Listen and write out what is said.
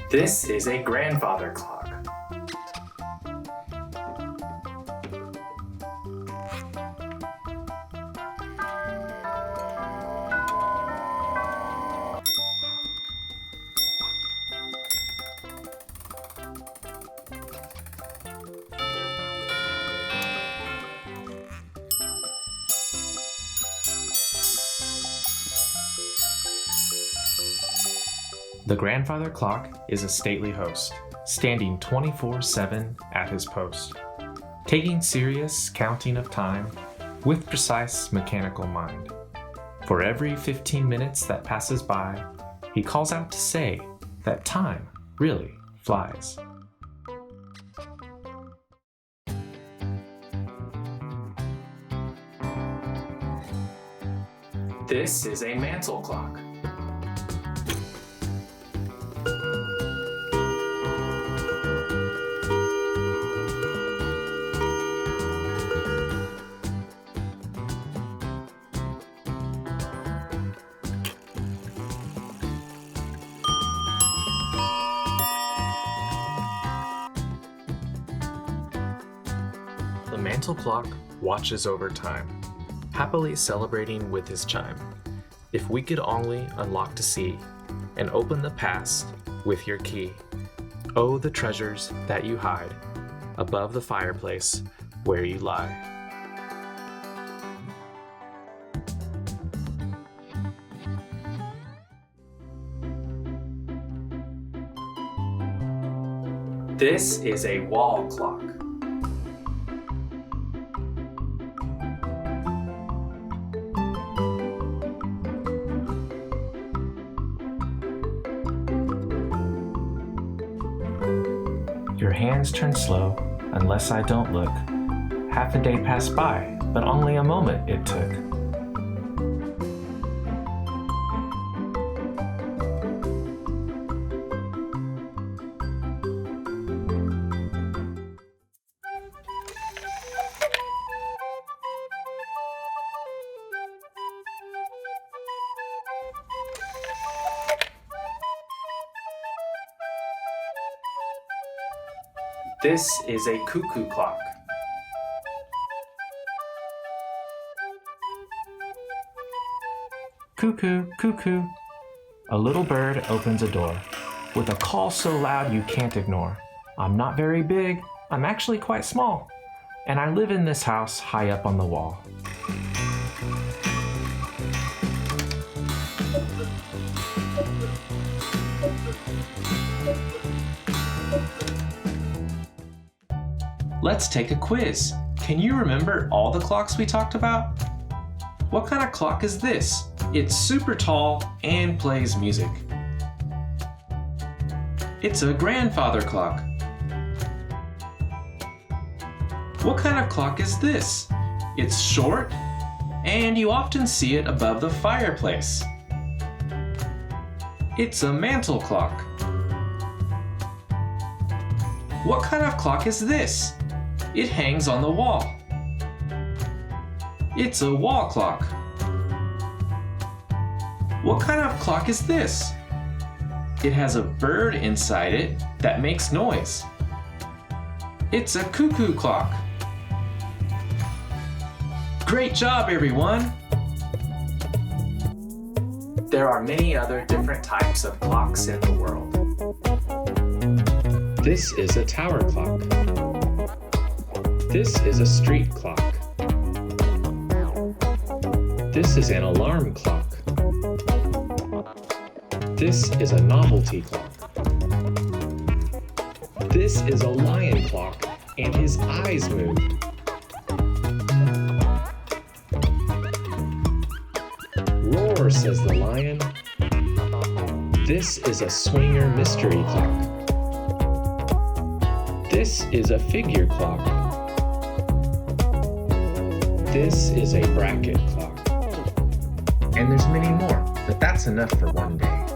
This is a grandfather clock. The grandfather clock is a stately host, standing 24/7 at his post, taking serious counting of time with precise mechanical mind. For every 15 minutes that passes by, he calls out to say that time really flies. This is a mantle clock. The mantle clock watches over time, happily celebrating with his chime. If we could only unlock to see and open the past with your key. Oh, the treasures that you hide above the fireplace where you lie. This is a wall clock. Your hands turn slow, unless I don't look. Half a day passed by, but only a moment it took. This is a cuckoo clock. Cuckoo, cuckoo. A little bird opens a door with a call so loud you can't ignore. I'm not very big, I'm actually quite small, and I live in this house high up on the wall. Let's take a quiz. Can you remember all the clocks we talked about? What kind of clock is this? It's super tall and plays music. It's a grandfather clock. What kind of clock is this? It's short, and you often see it above the fireplace. It's a mantle clock. What kind of clock is this? It hangs on the wall. It's a wall clock. What kind of clock is this? It has a bird inside it that makes noise. It's a cuckoo clock. Great job, everyone! There are many other different types of clocks in the world. This is a tower clock. This is a street clock. This is an alarm clock. This is a novelty clock. This is a lion clock, and his eyes moved. Roar, says the lion. This is a swinger mystery clock. This is a figure clock. This is a bracket clock. And there's many more, but that's enough for one day.